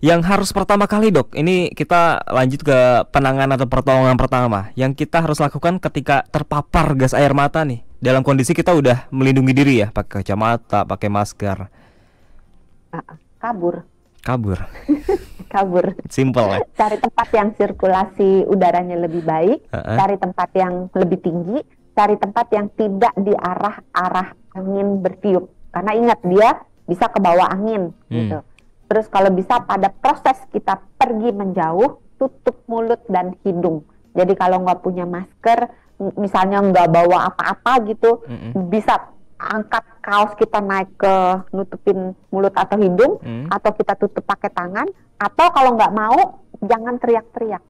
Yang harus pertama kali dok, ini kita lanjut ke penanganan atau pertolongan pertama yang kita harus lakukan ketika terpapar gas air mata nih. Dalam kondisi kita udah melindungi diri ya, pakai kacamata, pakai masker. Kabur. Kabur. Kabur. Simple ya. Cari tempat yang sirkulasi udaranya lebih baik, cari tempat yang lebih tinggi, cari tempat yang tidak di arah angin bertiup. Karena ingat dia bisa ke bawah angin gitu. Terus kalau bisa pada proses kita pergi menjauh, tutup mulut dan hidung. Jadi kalau nggak punya masker, misalnya nggak bawa apa-apa gitu, bisa angkat kaos kita naik ke nutupin mulut atau hidung, atau kita tutup pakai tangan, atau kalau nggak mau, jangan teriak-teriak.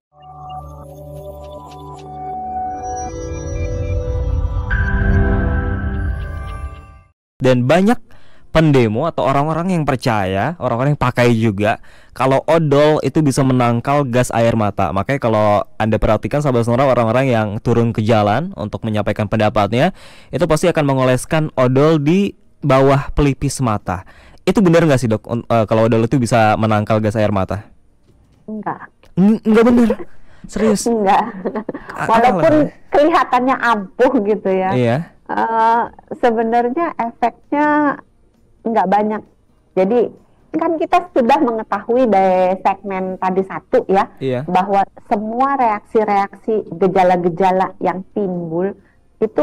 Dan banyak pendemo atau orang-orang yang percaya, orang-orang yang pakai juga kalau odol itu bisa menangkal gas air mata. Makanya kalau Anda perhatikan sahabat Sonora, orang-orang yang turun ke jalan untuk menyampaikan pendapatnya itu pasti akan mengoleskan odol di bawah pelipis mata. Itu benar nggak sih dok, kalau odol itu bisa menangkal gas air mata? Enggak. Enggak benar. Serius? Enggak. Walaupun kelihatannya ampuh gitu ya. Iya. Sebenarnya efeknya nggak banyak. Jadi kan kita sudah mengetahui dari segmen tadi satu ya, bahwa semua reaksi-reaksi gejala-gejala yang timbul itu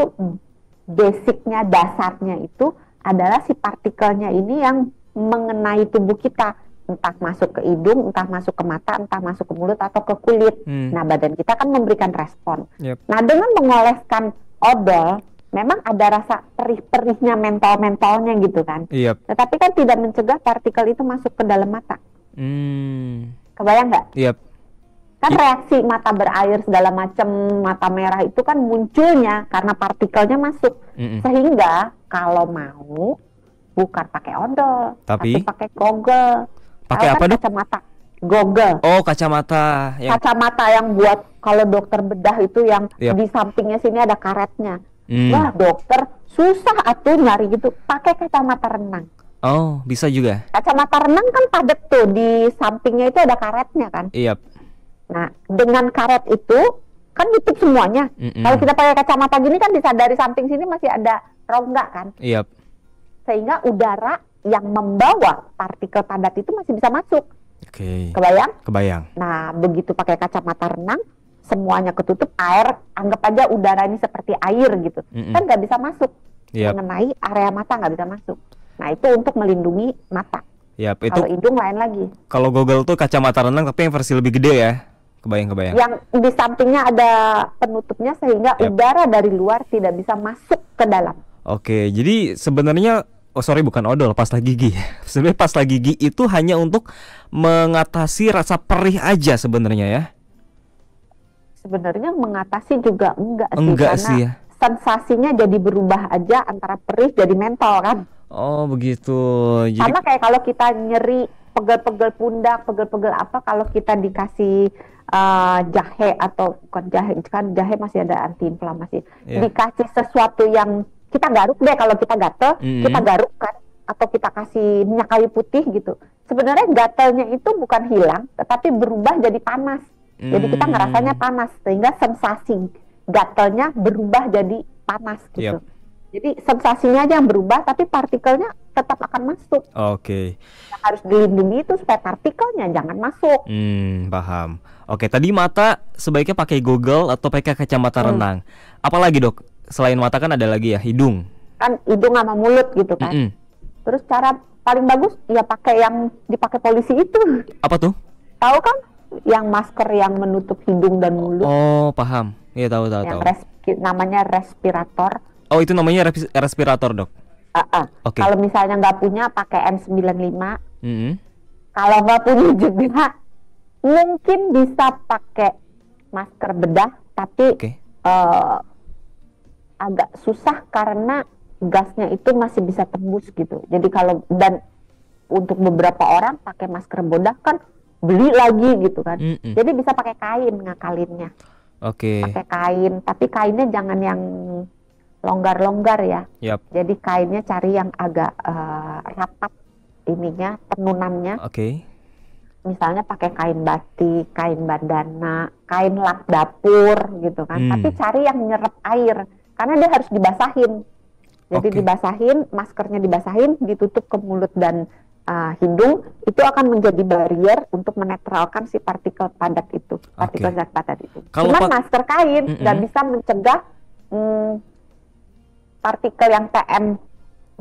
basicnya, dasarnya itu adalah si partikelnya ini yang mengenai tubuh kita, entah masuk ke hidung, entah masuk ke mata, entah masuk ke mulut atau ke kulit. Nah, badan kita kan memberikan respon. Nah, dengan mengoleskan odol memang ada rasa perih-perihnya, mentol-mentolnya gitu kan. Tetapi kan tidak mencegah partikel itu masuk ke dalam mata. Kebayang nggak? Kan reaksi mata berair segala macam, mata merah itu kan munculnya karena partikelnya masuk. Sehingga kalau mau bukan pakai odol, tapi pakai goggle. Pakai apa dok? Kacamata. Goggle. Oh, kacamata. Kacamata yang buat kalau dokter bedah itu yang di sampingnya sini ada karetnya. Wah dokter susah atuh nyari gitu, pakai kacamata renang. Oh bisa juga. Kacamata renang kan padat tuh, di sampingnya itu ada karetnya kan. Nah dengan karet itu kan nutup semuanya. Kalau kita pakai kacamata gini kan bisa dari samping sini masih ada rongga kan. Sehingga udara yang membawa partikel padat itu masih bisa masuk. Kebayang? Kebayang. Nah begitu pakai kacamata renang, semuanya ketutup, air, anggap aja udara ini seperti air gitu, kan nggak bisa masuk mengenai area mata, nggak bisa masuk. Nah itu untuk melindungi mata. Kalau hidung lain lagi. Kalau goggle tuh kacamata renang tapi yang versi lebih gede ya, kebayang. Yang di sampingnya ada penutupnya sehingga udara dari luar tidak bisa masuk ke dalam. Oke, jadi sebenarnya bukan odol, pasta gigi. Sebenarnya pasta gigi itu hanya untuk mengatasi rasa perih aja sebenarnya ya. Sebenarnya mengatasi juga enggak karena sih ya. Sensasinya jadi berubah aja antara perih jadi mentol kan. Oh begitu. Jadi sama kayak kalau kita nyeri pegel-pegel pundak, pegel-pegel apa, kalau kita dikasih jahe atau bukan jahe, kan jahe masih ada antiinflamasi. Dikasih sesuatu yang kita garuk deh, kalau kita gatel, kita garuk kan, atau kita kasih minyak kayu putih gitu. Sebenarnya gatelnya itu bukan hilang, tetapi berubah jadi panas. Jadi kita ngerasanya panas, sehingga sensasi gatelnya berubah jadi panas gitu. Jadi sensasinya aja yang berubah, tapi partikelnya tetap akan masuk. Yang harus dilindungi itu supaya partikelnya jangan masuk. Paham. Oke, tadi mata sebaiknya pakai goggle atau pakai kacamata renang. Apalagi dok? Selain mata kan ada lagi ya, hidung. Kan hidung sama mulut gitu kan. Terus cara paling bagus ya pakai yang dipakai polisi itu. Apa tuh? Tahu kan? Yang masker yang menutup hidung dan mulut. Oh paham. Iya tahu. Namanya respirator. Oh itu namanya respirator dok. Kalau misalnya nggak punya pakai N95. Kalau nggak punya juga mungkin bisa pakai masker bedah, tapi agak susah karena gasnya itu masih bisa tembus gitu. Jadi kalau dan untuk beberapa orang pakai masker bedah kan beli lagi gitu kan. Jadi bisa pakai kain ngakalinnya. Pakai kain, tapi kainnya jangan yang longgar-longgar ya. Jadi kainnya cari yang agak rapat ininya, tenunannya. misalnya pakai kain batik, kain bandana, kain lap dapur gitu kan. Tapi cari yang nyerap air karena dia harus dibasahin. Jadi dibasahin, maskernya dibasahin, ditutup ke mulut dan hidung, itu akan menjadi barrier untuk menetralkan si partikel padat itu, partikel zat padat itu. Cuman masker kain nggak bisa mencegah partikel yang PM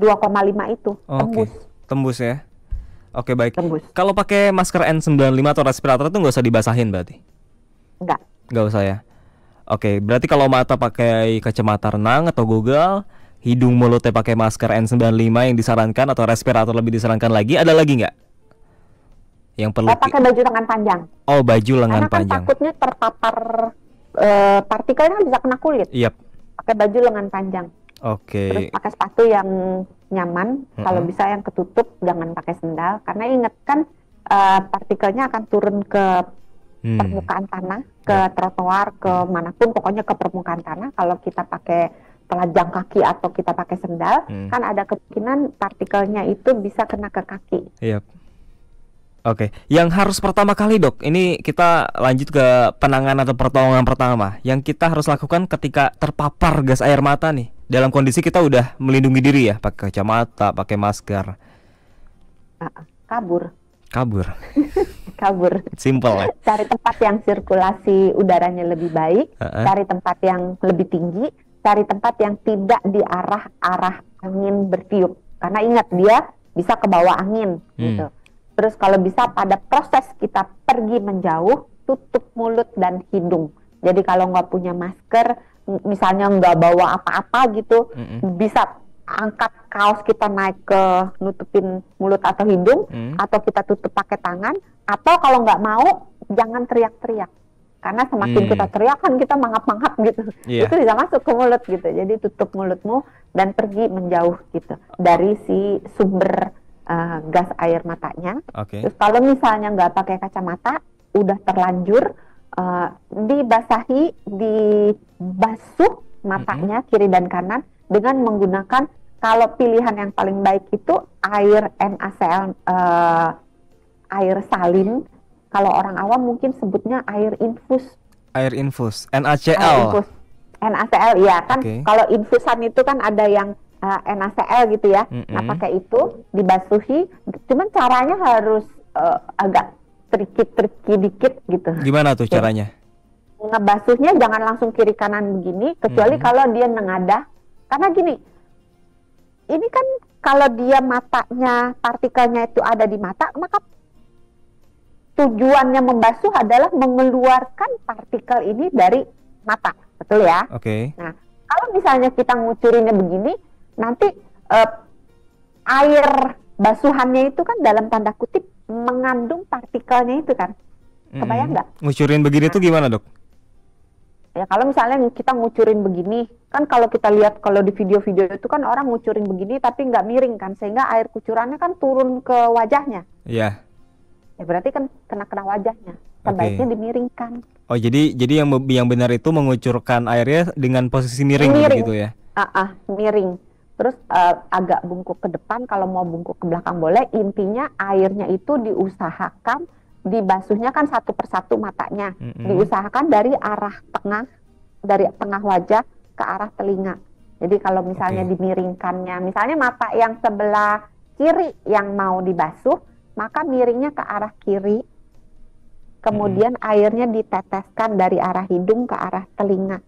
2,5 itu tembus. Tembus ya. Oke, baik. Kalau pakai masker N95 atau respirator itu nggak usah dibasahin berarti? Nggak usah ya. Oke, berarti kalau mata pakai kacamata renang atau Google, hidung mulutnya pakai masker N95 yang disarankan atau respirator lebih disarankan lagi, ada lagi nggak? Yang perlu pakai baju lengan panjang. Oh, baju lengan panjang. Karena kan takutnya terpapar partikelnya bisa kena kulit. Pakai baju lengan panjang. Terus pakai sepatu yang nyaman, kalau bisa yang ketutup, jangan pakai sendal. Karena ingat kan partikelnya akan turun ke permukaan tanah, ke trotoar, ke manapun, pokoknya ke permukaan tanah. Kalau kita pakai telanjang kaki atau kita pakai sendal, kan ada kemungkinan partikelnya itu bisa kena ke kaki. Yang harus pertama kali, Dok, ini kita lanjut ke penanganan atau pertolongan pertama. Yang kita harus lakukan ketika terpapar gas air mata nih. Dalam kondisi kita udah melindungi diri ya, pakai kacamata, pakai masker. Kabur. Kabur. Simple ya. Cari tempat yang sirkulasi udaranya lebih baik, cari tempat yang lebih tinggi, cari tempat yang tidak di arah angin bertiup. Karena ingat dia bisa ke bawah angin gitu. Terus kalau bisa pada proses kita pergi menjauh, tutup mulut dan hidung. Jadi kalau nggak punya masker, misalnya nggak bawa apa-apa gitu, bisa angkat kaos kita naik ke nutupin mulut atau hidung, atau kita tutup pakai tangan, atau kalau nggak mau jangan teriak-teriak. Karena semakin kita teriak kan kita mangap-mangap gitu, itu bisa masuk ke mulut gitu. Jadi tutup mulutmu dan pergi menjauh gitu dari si sumber gas air matanya. Terus kalau misalnya nggak pakai kacamata, udah terlanjur, dibasahi, dibasuh matanya kiri dan kanan dengan menggunakan, kalau pilihan yang paling baik itu air NaCl, air salin. Kalau orang awam mungkin sebutnya air infus. Air infus, NaCl. NaCl ya kan. Kalau infusan itu kan ada yang NaCl gitu ya. Nah pakai itu dibasuhi. Cuman caranya harus agak tricky dikit gitu. Gimana tuh caranya? Ngebasuhnya jangan langsung kiri kanan begini, kecuali kalau dia nengadah. Karena gini, ini kan kalau dia matanya, partikelnya itu ada di mata, maka tujuannya membasuh adalah mengeluarkan partikel ini dari mata, betul ya? Nah, kalau misalnya kita ngucurinnya begini, nanti air basuhannya itu kan dalam tanda kutip mengandung partikelnya itu kan, kebayang nggak? Ngucurin begini tuh gimana, Dok? Ya kalau misalnya kita ngucurin begini, kan kalau kita lihat kalau di video-video itu kan orang ngucurin begini tapi nggak miring kan, sehingga air kucurannya kan turun ke wajahnya. Ya berarti kan kena wajahnya. Sebaiknya dimiringkan. Oh jadi yang benar itu mengucurkan airnya dengan posisi miring gitu ya? Miring. Terus agak bungkuk ke depan, kalau mau bungkuk ke belakang boleh. Intinya airnya itu diusahakan dibasuhnya kan satu persatu matanya, diusahakan dari arah tengah, dari tengah wajah ke arah telinga. Jadi kalau misalnya dimiringkannya, misalnya mata yang sebelah kiri yang mau dibasuh, maka miringnya ke arah kiri, kemudian airnya diteteskan dari arah hidung ke arah telinga.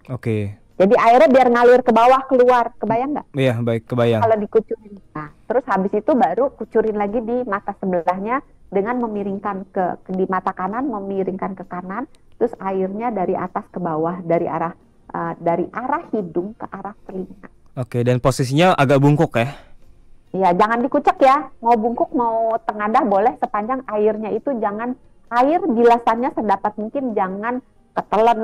Jadi airnya biar ngalir ke bawah keluar, kebayang nggak? Iya, baik, kebayang. Kalau dikucurin. Nah, terus habis itu baru kucurin lagi di mata sebelahnya dengan memiringkan di mata kanan, memiringkan ke kanan, terus airnya dari atas ke bawah, dari arah hidung ke arah telinga. Dan posisinya agak bungkuk ya? Iya, jangan dikucek ya. Mau bungkuk, mau tengadah boleh, sepanjang airnya itu jangan, air bilasannya sedapat mungkin jangan ketelen,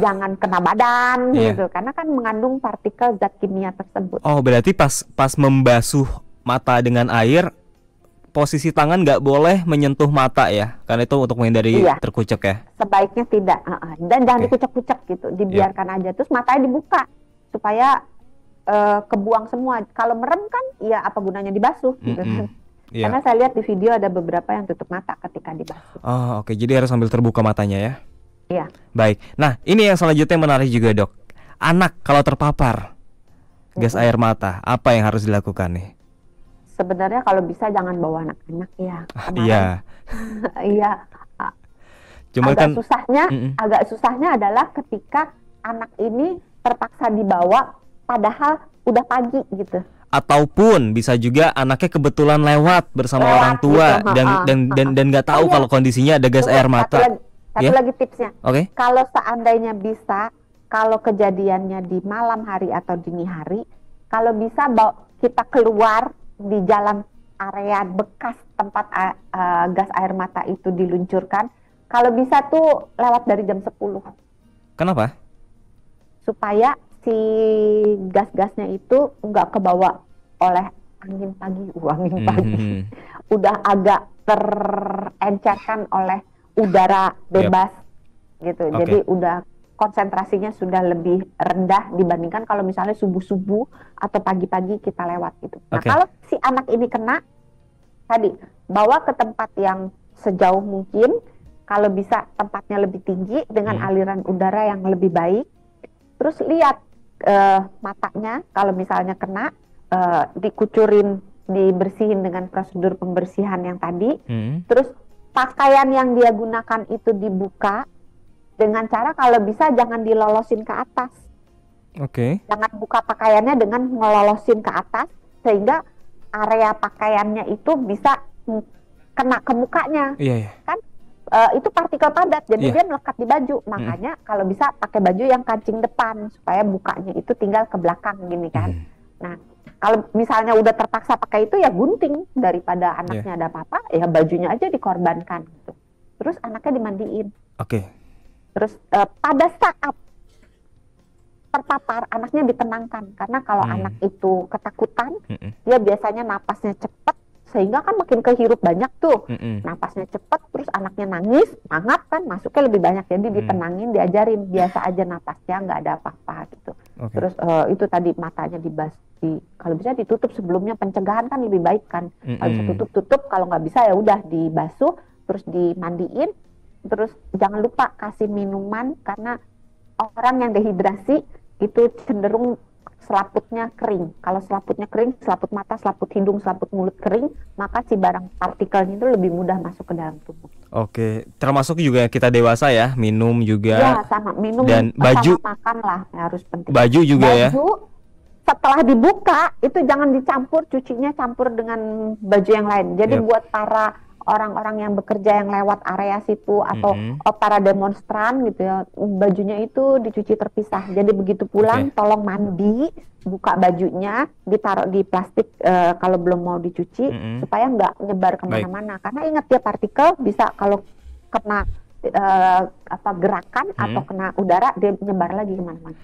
jangan kena badan gitu, karena kan mengandung partikel zat kimia tersebut. Oh, berarti pas membasuh mata dengan air, posisi tangan nggak boleh menyentuh mata ya, karena itu untuk menghindari terkucek ya. Sebaiknya tidak, dan jangan dikucek-kucek gitu, dibiarkan aja, terus matanya dibuka supaya kebuang semua. Kalau merem kan, ya apa gunanya dibasuh gitu. Karena saya lihat di video ada beberapa yang tutup mata ketika dibasuh. Oh, oke. Jadi harus sambil terbuka matanya ya. Iya. Baik. Nah, ini yang selanjutnya menarik juga, Dok. Anak kalau terpapar gas air mata, apa yang harus dilakukan nih? Sebenarnya kalau bisa jangan bawa anak-anak ya. Iya. Iya. Cuma agak susahnya adalah ketika anak ini terpaksa dibawa padahal udah pagi gitu. Ataupun bisa juga anaknya kebetulan lewat bersama orang tua gitu. dan nggak tahu kalau kondisinya ada gas air mata. Satu lagi tipsnya. Oke. Kalau seandainya bisa, kalau kejadiannya di malam hari atau dini hari, kalau bisa kita keluar di jalan area bekas tempat gas air mata itu diluncurkan, kalau bisa tuh lewat dari jam 10. Kenapa? Supaya si gas-gasnya itu nggak kebawa oleh angin pagi. Udah agak terencerkan oleh udara bebas gitu. Jadi udah konsentrasinya sudah lebih rendah dibandingkan kalau misalnya subuh-subuh atau pagi-pagi kita lewat gitu. Nah, kalau si anak ini kena, tadi bawa ke tempat yang sejauh mungkin, kalau bisa tempatnya lebih tinggi dengan aliran udara yang lebih baik. Terus lihat matanya, kalau misalnya kena, dikucurin, dibersihin dengan prosedur pembersihan yang tadi. Terus pakaian yang dia gunakan itu dibuka dengan cara kalau bisa jangan dilolosin ke atas. Jangan buka pakaiannya dengan ngelolosin ke atas sehingga area pakaiannya itu bisa kena ke mukanya. Kan itu partikel padat, jadi dia melekat di baju. Makanya kalau bisa pakai baju yang kancing depan supaya bukanya itu tinggal ke belakang gini kan. Nah, kalau misalnya udah terpaksa pakai itu ya gunting, daripada anaknya ada apa-apa ya bajunya aja dikorbankan gitu. Terus anaknya dimandiin. Terus pada saat terpapar anaknya ditenangkan, karena kalau anak itu ketakutan dia biasanya napasnya cepat sehingga kan makin kehirup banyak tuh. Napasnya cepat, terus anaknya nangis, mangap kan, masuknya lebih banyak. Jadi ditenangin, diajarin biasa aja napasnya, nggak ada apa-apa gitu. Terus itu tadi matanya kalau bisa ditutup sebelumnya, pencegahan kan lebih baik kan. Kalau bisa tutup, kalau nggak bisa ya udah dibasuh, terus dimandiin, terus jangan lupa kasih minuman, karena orang yang dehidrasi itu cenderung selaputnya kering. Kalau selaputnya kering, selaput mata, selaput hidung, selaput mulut kering, maka si barang partikelnya itu lebih mudah masuk ke dalam tubuh. Termasuk juga kita dewasa ya, minum juga. Ya, sama minum dan baju, sama makan lah, harus penting. Baju juga ya. Setelah dibuka itu jangan dicampur, cucinya campur dengan baju yang lain. Jadi buat para orang-orang yang bekerja yang lewat area situ atau para demonstran gitu ya, bajunya itu dicuci terpisah. Jadi begitu pulang tolong mandi, buka bajunya, ditaruh di plastik kalau belum mau dicuci supaya nggak nyebar kemana-mana. Karena ingat ya, partikel bisa kalau kena gerakan atau kena udara dia nyebar lagi kemana-mana.